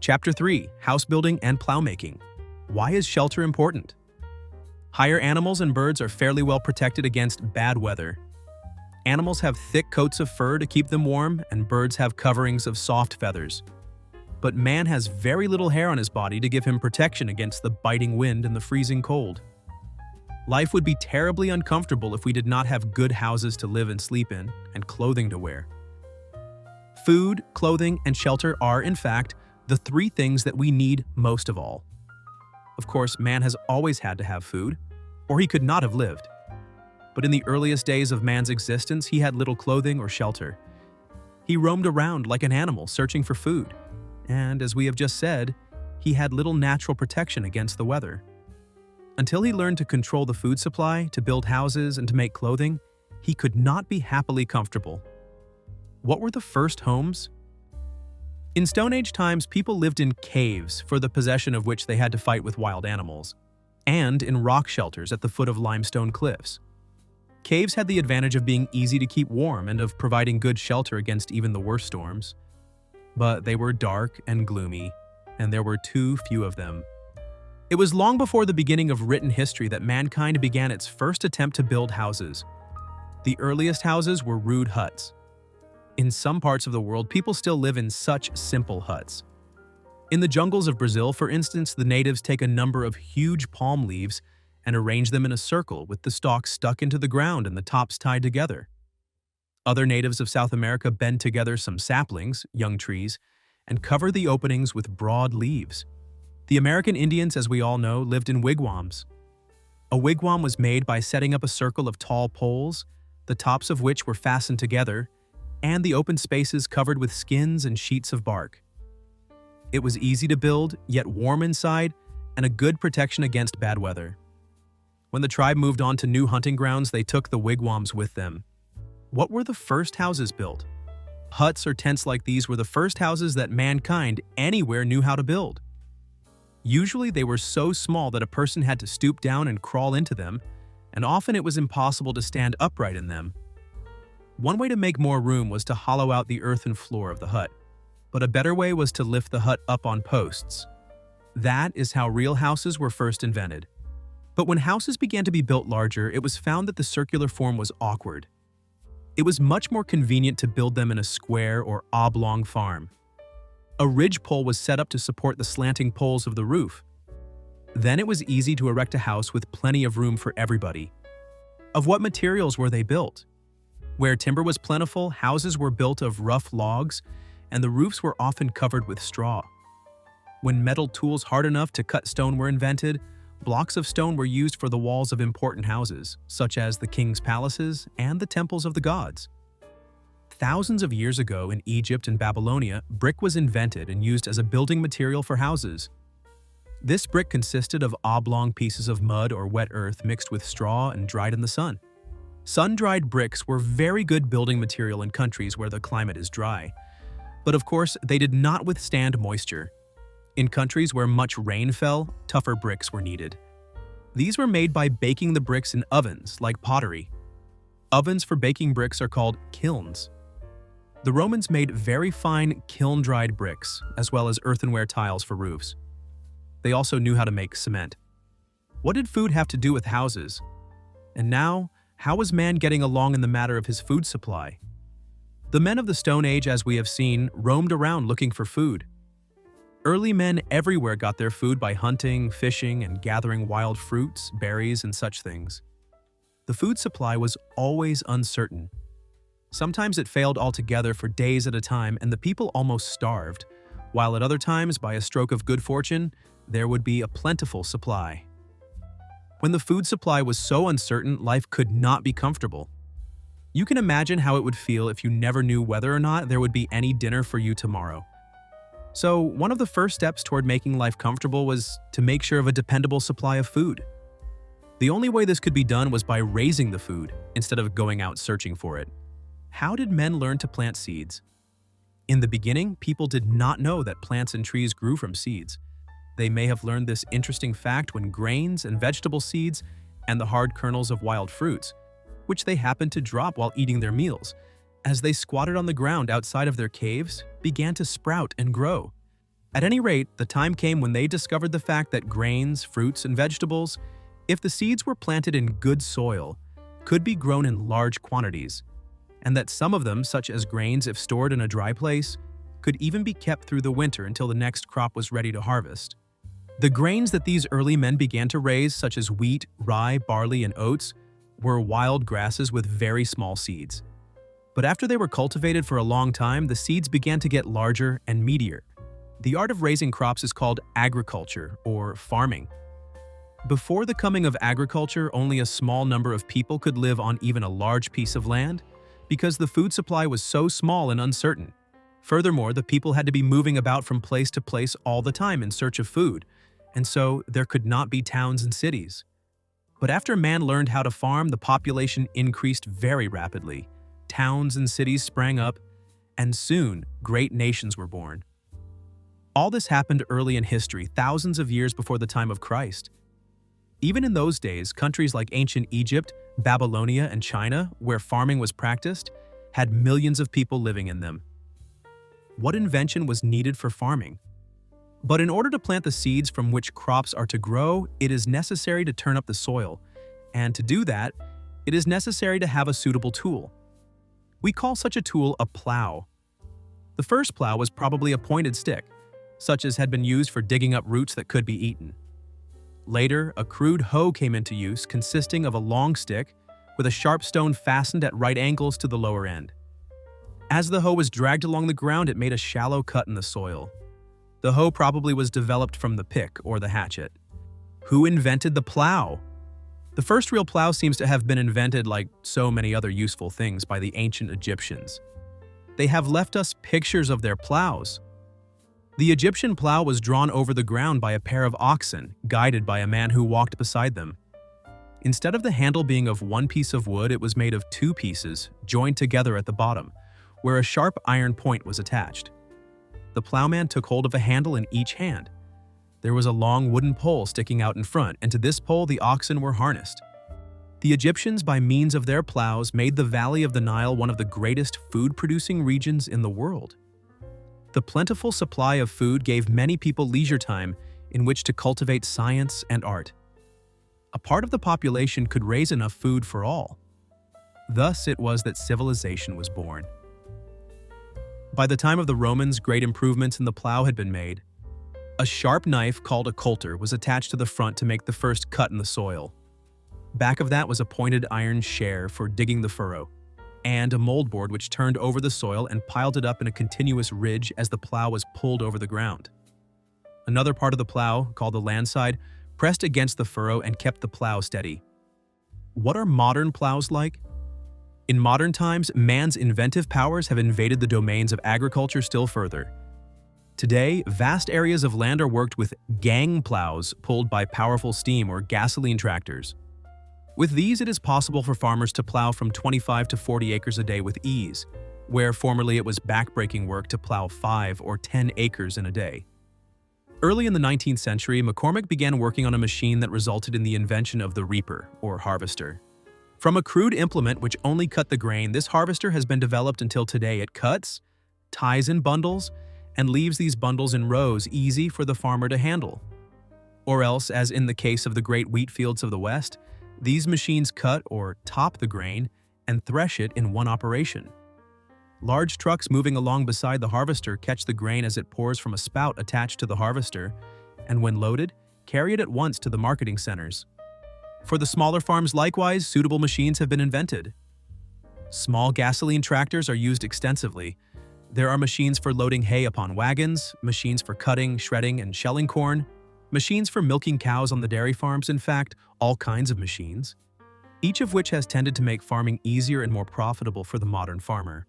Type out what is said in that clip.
Chapter 3: House Building and Plow Making. Why is shelter important? Higher animals and birds are fairly well protected against bad weather. Animals have thick coats of fur to keep them warm, and birds have coverings of soft feathers. But man has very little hair on his body to give him protection against the biting wind and the freezing cold. Life would be terribly uncomfortable if we did not have good houses to live and sleep in, and clothing to wear. Food, clothing, and shelter are, in fact, the three things that we need most of all. Of course, man has always had to have food, or he could not have lived. But in the earliest days of man's existence, he had little clothing or shelter. He roamed around like an animal searching for food, and as we have just said, he had little natural protection against the weather. Until he learned to control the food supply, to build houses, and to make clothing, he could not be happily comfortable. What were the first homes? In Stone Age times, people lived in caves, for the possession of which they had to fight with wild animals, and in rock shelters at the foot of limestone cliffs. Caves had the advantage of being easy to keep warm and of providing good shelter against even the worst storms. But they were dark and gloomy, and there were too few of them. It was long before the beginning of written history that mankind began its first attempt to build houses. The earliest houses were rude huts. In some parts of the world, people still live in such simple huts. In the jungles of Brazil, for instance, the natives take a number of huge palm leaves and arrange them in a circle with the stalks stuck into the ground and the tops tied together. Other natives of South America bend together some saplings, young trees, and cover the openings with broad leaves. The American Indians, as we all know, lived in wigwams. A wigwam was made by setting up a circle of tall poles, the tops of which were fastened together, and the open spaces covered with skins and sheets of bark. It was easy to build, yet warm inside, and a good protection against bad weather. When the tribe moved on to new hunting grounds, they took the wigwams with them. What were the first houses built? Huts or tents like these were the first houses that mankind anywhere knew how to build. Usually they were so small that a person had to stoop down and crawl into them, and often it was impossible to stand upright in them. One way to make more room was to hollow out the earthen floor of the hut, but a better way was to lift the hut up on posts. That is how real houses were first invented. But when houses began to be built larger, it was found that the circular form was awkward. It was much more convenient to build them in a square or oblong farm. A ridge pole was set up to support the slanting poles of the roof. Then it was easy to erect a house with plenty of room for everybody. Of what materials were they built? Where timber was plentiful, houses were built of rough logs, and the roofs were often covered with straw. When metal tools hard enough to cut stone were invented, blocks of stone were used for the walls of important houses, such as the king's palaces and the temples of the gods. Thousands of years ago in Egypt and Babylonia, brick was invented and used as a building material for houses. This brick consisted of oblong pieces of mud or wet earth mixed with straw and dried in the sun. Sun-dried bricks were very good building material in countries where the climate is dry. But of course, they did not withstand moisture. In countries where much rain fell, tougher bricks were needed. These were made by baking the bricks in ovens, like pottery. Ovens for baking bricks are called kilns. The Romans made very fine kiln-dried bricks, as well as earthenware tiles for roofs. They also knew how to make cement. What did food have to do with houses? And now, how was man getting along in the matter of his food supply? The men of the Stone Age, as we have seen, roamed around looking for food. Early men everywhere got their food by hunting, fishing, and gathering wild fruits, berries, and such things. The food supply was always uncertain. Sometimes it failed altogether for days at a time, and the people almost starved, while at other times, by a stroke of good fortune, there would be a plentiful supply. When the food supply was so uncertain, life could not be comfortable. You can imagine how it would feel if you never knew whether or not there would be any dinner for you tomorrow. So, one of the first steps toward making life comfortable was to make sure of a dependable supply of food. The only way this could be done was by raising the food, instead of going out searching for it. How did men learn to plant seeds? In the beginning, people did not know that plants and trees grew from seeds. They may have learned this interesting fact when grains and vegetable seeds and the hard kernels of wild fruits, which they happened to drop while eating their meals, as they squatted on the ground outside of their caves, began to sprout and grow. At any rate, the time came when they discovered the fact that grains, fruits, and vegetables, if the seeds were planted in good soil, could be grown in large quantities, and that some of them, such as grains if stored in a dry place, could even be kept through the winter until the next crop was ready to harvest. The grains that these early men began to raise, such as wheat, rye, barley, and oats, were wild grasses with very small seeds. But after they were cultivated for a long time, the seeds began to get larger and meatier. The art of raising crops is called agriculture, or farming. Before the coming of agriculture, only a small number of people could live on even a large piece of land, because the food supply was so small and uncertain. Furthermore, the people had to be moving about from place to place all the time in search of food, and so there could not be towns and cities. But after man learned how to farm, the population increased very rapidly. Towns and cities sprang up, and soon great nations were born. All this happened early in history, thousands of years before the time of Christ. Even in those days, countries like ancient Egypt, Babylonia, and China, where farming was practiced, had millions of people living in them. What invention was needed for farming? But in order to plant the seeds from which crops are to grow, it is necessary to turn up the soil, and to do that, it is necessary to have a suitable tool. We call such a tool a plow. The first plow was probably a pointed stick, such as had been used for digging up roots that could be eaten. Later, a crude hoe came into use, consisting of a long stick with a sharp stone fastened at right angles to the lower end. As the hoe was dragged along the ground, it made a shallow cut in the soil. The hoe probably was developed from the pick or the hatchet. Who invented the plow? The first real plow seems to have been invented, like so many other useful things, by the ancient Egyptians. They have left us pictures of their plows. The Egyptian plow was drawn over the ground by a pair of oxen, guided by a man who walked beside them. Instead of the handle being of one piece of wood, it was made of two pieces, joined together at the bottom, where a sharp iron point was attached. The plowman took hold of a handle in each hand. There was a long wooden pole sticking out in front, and to this pole the oxen were harnessed. The Egyptians, by means of their plows, made the valley of the Nile one of the greatest food-producing regions in the world. The plentiful supply of food gave many people leisure time in which to cultivate science and art. A part of the population could raise enough food for all. Thus it was that civilization was born. By the time of the Romans, great improvements in the plow had been made. A sharp knife called a coulter was attached to the front to make the first cut in the soil. Back of that was a pointed iron share for digging the furrow, and a moldboard which turned over the soil and piled it up in a continuous ridge as the plow was pulled over the ground. Another part of the plow, called the landside, pressed against the furrow and kept the plow steady. What are modern plows like? In modern times, man's inventive powers have invaded the domains of agriculture still further. Today, vast areas of land are worked with gang plows pulled by powerful steam or gasoline tractors. With these, it is possible for farmers to plow from 25 to 40 acres a day with ease, where formerly it was backbreaking work to plow 5 or 10 acres in a day. Early in the 19th century, McCormick began working on a machine that resulted in the invention of the reaper, or harvester. From a crude implement which only cut the grain, this harvester has been developed until today. It cuts, ties in bundles, and leaves these bundles in rows easy for the farmer to handle. Or else, as in the case of the great wheat fields of the West, these machines cut or top the grain and thresh it in one operation. Large trucks moving along beside the harvester catch the grain as it pours from a spout attached to the harvester, and when loaded, carry it at once to the marketing centers. For the smaller farms likewise, suitable machines have been invented. Small gasoline tractors are used extensively. There are machines for loading hay upon wagons, machines for cutting, shredding, and shelling corn, machines for milking cows on the dairy farms, in fact, all kinds of machines, each of which has tended to make farming easier and more profitable for the modern farmer.